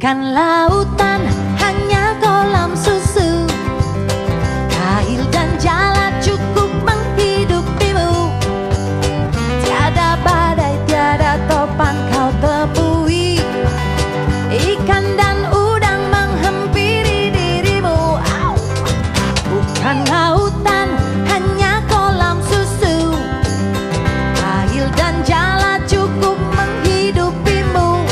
Bukan lautan, hanya kolam susu. Kail dan jala cukup menghidupimu. Tiada badai, tiada topan kau temui. Ikan dan udang menghampiri dirimu. Bukan lautan, hanya kolam susu. Kail dan jala cukup menghidupimu.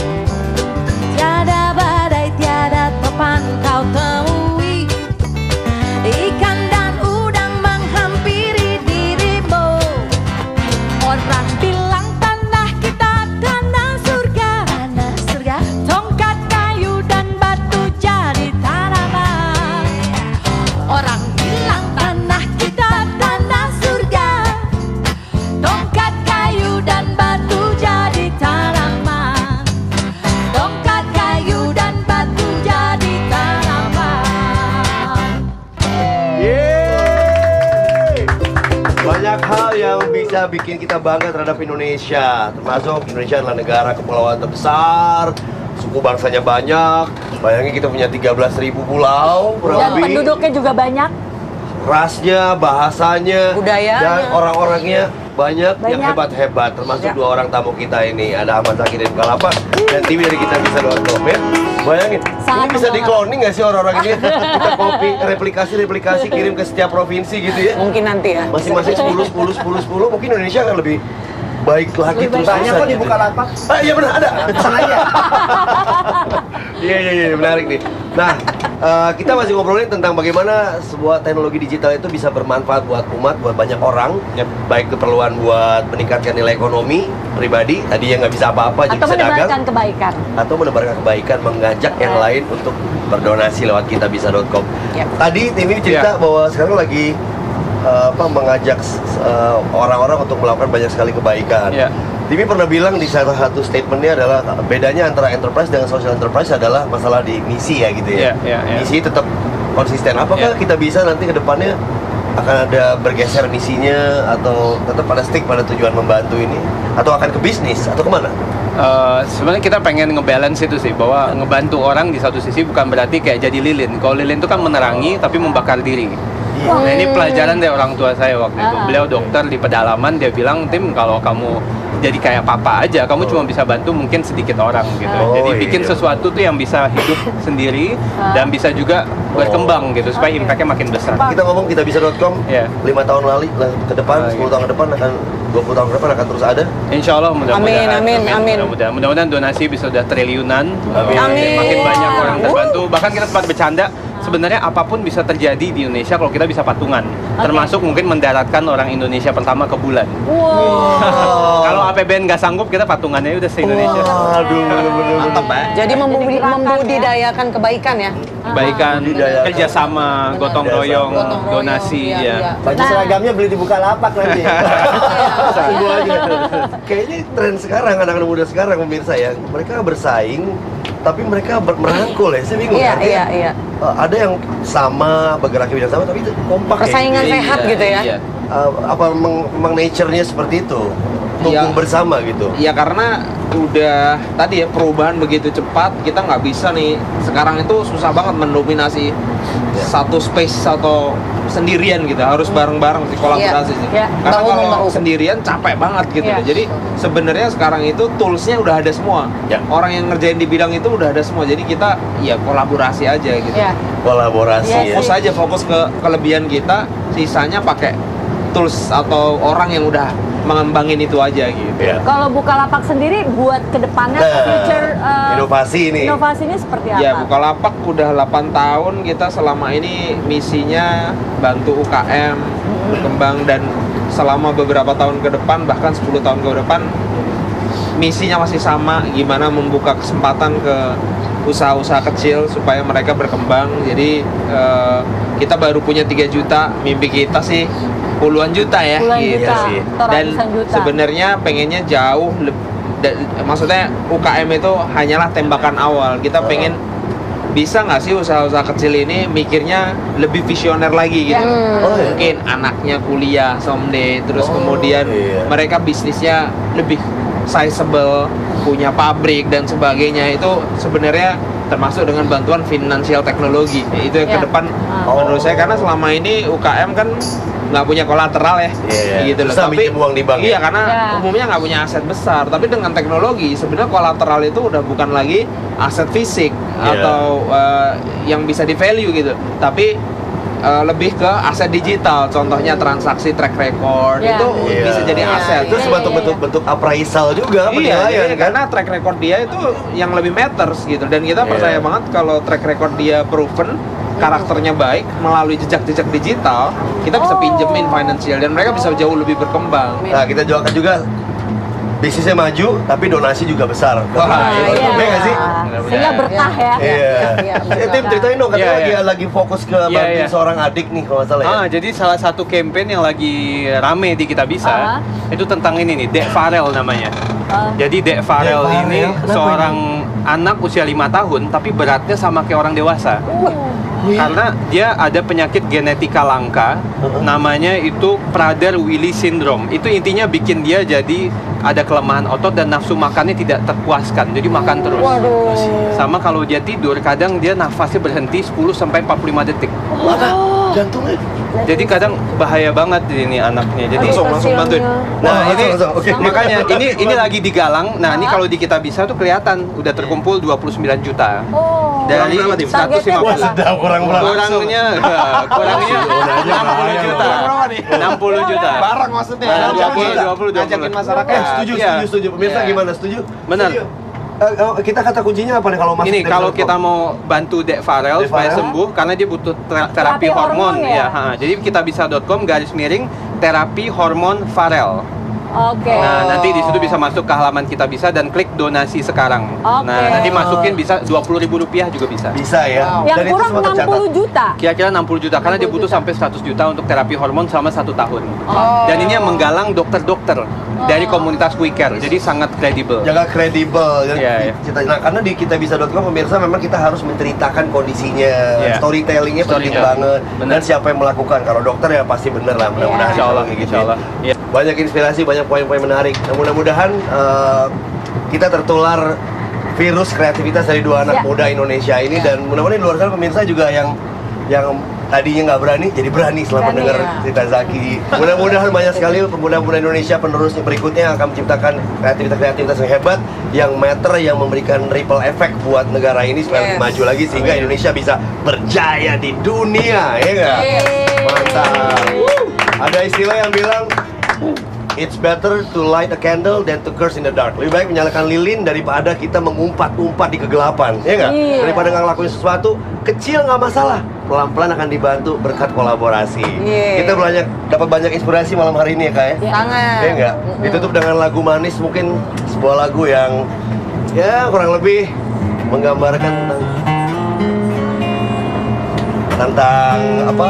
Tiada badai, tiada topan kau temui. Ikan dan udang menghampiri dirimu. Orang bilang tanah kita tanah surga, tanah surga. Tongkat kayu dan batu jadi tanaman. Orang bilang tanah kita tanah surga, tongkat kayu dan batu jadi tanaman. Tongkat kayu dan batu jadi tanaman. Yeay! Banyak hal yang bisa bikin kita bangga terhadap Indonesia. Termasuk Indonesia adalah negara kepulauan terbesar, suku bangsanya banyak. Bayangin kita punya 13.000 pulau kurang Dan lebih. penduduknya juga banyak. Rasnya, bahasanya, Budayanya. dan orang-orangnya banyak yang Banyak. hebat-hebat. Termasuk Ya. 2 orang tamu kita ini. Ada Ahmad Zaki dari Bukalapak dan Tiwi dari Kitabisa.com ya. Bayangin, Sangat ini bisa membanggakan. di-cloning nggak sih orang-orang ini? Kita copy, replikasi, kirim ke setiap provinsi gitu ya. Mungkin nanti ya. Masing-masing 10. Mungkin Indonesia akan lebih baik lagi Lebih baik. terus. Banyak kok di Bukalapak. Iya benar ada. Iya menarik nih. Nah, kita masih ngobrolin tentang bagaimana sebuah teknologi digital itu bisa bermanfaat buat umat, buat banyak orang. Baik keperluan buat meningkatkan nilai ekonomi pribadi, tadi yang nggak bisa apa-apa jadi Atau bisa dagang, menebarkan kebaikan. atau menebarkan kebaikan, mengajak yang lain untuk berdonasi lewat kitabisa.com. Yap. Tadi Timmy cerita bahwa sekarang lagi mengajak orang-orang untuk melakukan banyak sekali kebaikan. Iya. Timmy pernah bilang di salah satu statementnya adalah bedanya antara enterprise dengan social enterprise adalah masalah di misi ya gitu ya. Iya. Misi tetap konsisten. Apakah Iya. kita bisa nanti ke depannya akan ada bergeser misinya atau tetap pada stick pada tujuan membantu ini atau akan ke bisnis atau kemana? Sebenarnya kita pengen ngebalance itu sih, bahwa ngebantu orang di satu sisi bukan berarti kayak jadi lilin. Kalau lilin itu kan menerangi tapi membakar diri. Nah, ini pelajaran dari orang tua saya waktu itu. Beliau dokter di pedalaman, dia bilang, "Tim, kalau kamu jadi kayak papa aja, kamu cuma bisa bantu mungkin sedikit orang gitu. Oh, Jadi bikin iya. sesuatu tuh yang bisa hidup sendiri dan bisa juga berkembang gitu supaya impactnya makin besar." Kita ngomong kitabisa.com Iya. 5 tahun lalu ke depan, 10 tahun ke depan akan 20 tahun ke depan akan terus ada. Insya Allah mudah-mudahan. Amin. Mudah-mudahan donasi bisa udah triliunan. Amin. Makin banyak orang terbantu. Bahkan kita sempat bercanda. Sebenarnya apapun bisa terjadi di Indonesia kalau kita bisa patungan. Termasuk mungkin mendaratkan orang Indonesia pertama ke bulan. Kalau APBN nggak sanggup, kita patungannya udah se-Indonesia. Aduh, bener-bener. Mantap ya. Jadi membudidayakan kebaikan ya. Kebaikan, Budidayakan. kerjasama, gotong royong, Gotong royong, donasi iya. ya. Baju seragamnya beli di Bukalapak nanti. Tunggu aja. Kayaknya tren sekarang anak-anak muda sekarang pemirsa ya, mereka bersaing tapi mereka merangkul ya. Saya bingung. Iya, artinya, iya. ada yang sama, bergerak di bidang sama tapi itu kompak Persaingan ya. sehat gitu ya. Iya. Apa memang nature-nya seperti itu? Tumbuh Iya. bersama gitu. Ya karena udah tadi ya perubahan begitu cepat, kita nggak bisa nih sekarang itu susah banget mendominasi satu space atau sendirian gitu, harus bareng-bareng sih kolaborasi sih. Iya. Karena Bahu kalau membahu. sendirian capek banget gitu. Iya. Jadi sebenarnya sekarang itu toolsnya udah ada semua. Ya. Orang yang ngerjain di bidang itu udah ada semua. Jadi kita ya kolaborasi aja gitu. Ya. Kolaborasi Iya ya. Fokus aja, fokus ke kelebihan kita, sisanya pakai tools atau orang yang udah mengembangin itu aja gitu. Ya. Kalau Bukalapak sendiri buat kedepannya Nah, future inovasi ini. inovasinya seperti apa? Ya, Bukalapak udah 8 tahun, kita selama ini misinya bantu UKM berkembang, dan selama beberapa tahun ke depan, bahkan 10 tahun ke depan, misinya masih sama, gimana membuka kesempatan ke usaha-usaha kecil supaya mereka berkembang. Jadi kita baru punya 3 juta, mimpi kita sih puluhan juta ya. Puluhan gitu juta, sih. atau Dan ratusan juta. sebenarnya pengennya jauh maksudnya UKM itu hanyalah tembakan awal. Kita pengen bisa nggak sih usaha-usaha kecil ini mikirnya lebih visioner lagi gitu. Oh, iya. Mungkin anaknya kuliah someday, terus Oh, kemudian iya. mereka bisnisnya lebih sizable, punya pabrik dan sebagainya. Itu sebenarnya termasuk dengan bantuan finansial teknologi. Itu yang Ya. ke depan menurut saya, karena selama ini UKM kan nggak punya kolateral ya, Iya. gitu loh. Susah minjem uang di bank ya? iya, karena Ya. umumnya nggak punya aset besar. Tapi dengan teknologi sebenarnya kolateral itu udah bukan lagi aset fisik Iya. atau yang bisa di value gitu, tapi lebih ke aset digital. Contohnya transaksi track record Ya. itu Iya. bisa jadi Iya, aset. Itu iya, sebagai iya. bentuk appraisal juga, Iya, penilaian iya, kan? karena track record dia itu yang lebih matters gitu, dan kita Iya. percaya banget kalau track record dia proven, karakternya baik melalui jejak-jejak digital, kita bisa pinjemin financial dan mereka bisa jauh lebih berkembang. Nah, kita doakan juga bisnisnya maju, tapi donasi juga besar. Wah, itu Iya. nggak sih? Sehingga berkah ya. Iya. Iya, Tim ceritain dong, katanya Iya, iya. lagi fokus ke Iya, bantuin iya. seorang adik nih kalau nggak salah ya. Jadi salah satu campaign yang lagi rame di Kita Bisa itu tentang ini nih, Dek Farel namanya. Jadi Dek Farel Dek ini Farel, kenapa seorang anak usia 5 tahun tapi beratnya sama kayak orang dewasa. Karena dia ada penyakit genetika langka, namanya itu Prader-Willi syndrome. Itu intinya bikin dia jadi ada kelemahan otot dan nafsu makannya tidak terpuaskan, jadi makan terus. Waduh. Sama kalau dia tidur, kadang dia nafasnya berhenti 10 sampai 45 detik. Jantungnya. Jadi kadang bahaya banget ini anaknya. Jadi Langsung bantuin. Nah, ini langsung. Oke. makanya ini lagi digalang. Nah, ini kalau di Kita Bisa tuh kelihatan udah terkumpul 29 juta. Oh. Dari Kurang berapa, Tim? 150. Targetnya berapa? kurang Kurangnya 60 juta. 60 juta. Barang maksudnya. Nah, 20. Ngajakin masyarakat. Setuju, Iya. setuju. Pemirsa Iya. gimana? Setuju? Benar. Setuju. Kita kata kuncinya apa nih kalau masuk Ini dari kalau Dek kita mau bantu Dek Farel Dek supaya Farel? sembuh karena dia butuh terapi Terapi hormon hormon ya? Jadi kitabisa.com/terapi hormon Farel. Oke. Nah, nanti di situ bisa masuk ke halaman Kita Bisa dan klik donasi sekarang. Oke. Nah, nanti masukin bisa Rp20.000 juga bisa. Bisa ya. Yang Dan itu kurang semua tercatat. 60 juta. Kira-kira 60 juta karena dia 60 butuh juta. sampai 100 juta untuk terapi hormon selama 1 tahun. Oh. Dan ini yang menggalang dokter-dokter dari komunitas We Care. Jadi sangat kredibel. Jaga kredibel. Iya, iya. Nah, karena di kitabisa.com pemirsa memang kita harus menceritakan kondisinya, Iya. storytellingnya penting Storytelling. banget. Benar. Dan siapa yang melakukan? Kalau dokter ya pasti bener lah, mudah-mudahan. Iya. Insya Allah, kayak gitu insya ya. Allah. Iya. Banyak inspirasi, banyak poin-poin menarik. Nah, mudah-mudahan kita tertular virus kreativitas dari dua anak Ya. muda Indonesia ini, dan mudah-mudahan di luar sana pemirsa juga yang tadinya nggak berani jadi berani setelah Berani, mendengar ya. cerita Zaki. Mudah-mudahan banyak sekali pemuda-pemuda Indonesia penerusnya berikutnya yang akan menciptakan kreativitas yang hebat, yang matter, yang memberikan ripple effect buat negara ini supaya lebih Yes. maju lagi sehingga Indonesia bisa berjaya di dunia, ya nggak? Mantap. Ada istilah yang bilang it's better to light a candle than to curse in the dark. Lebih baik menyalakan lilin daripada kita mengumpat-umpat di kegelapan, ya nggak? Iya. Daripada nggak ngelakuin sesuatu kecil nggak masalah, pelan-pelan akan dibantu berkat kolaborasi. Iya. Kita dapat banyak inspirasi malam hari ini ya kak ya. Sangat. Ya nggak? Ditutup dengan lagu manis, mungkin sebuah lagu yang ya kurang lebih menggambarkan tentang apa?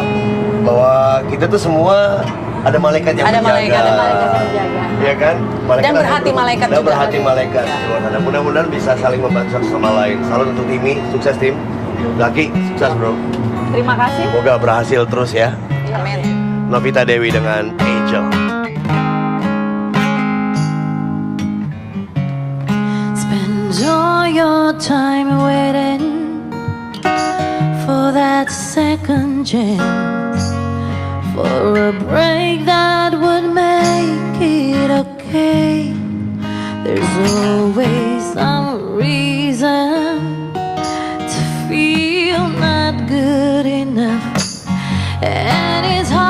Bahwa kita tuh semua ada malaikat yang Ada menjaga. malaikat, ada malaikat yang menjaga. Iya kan? Dan berhati malaikat dan juga. berhati malaikat di luar sana. Mudah-mudahan bisa saling membantu satu sama lain. Salut untuk Timi, sukses tim. Zaki, sukses bro. Terima kasih. Semoga berhasil terus ya. Amin. Novita Dewi dengan Angel. Spend all your time waiting for that second chance, for a break that would make it okay. There's always some reason to feel not good enough, and it's hard.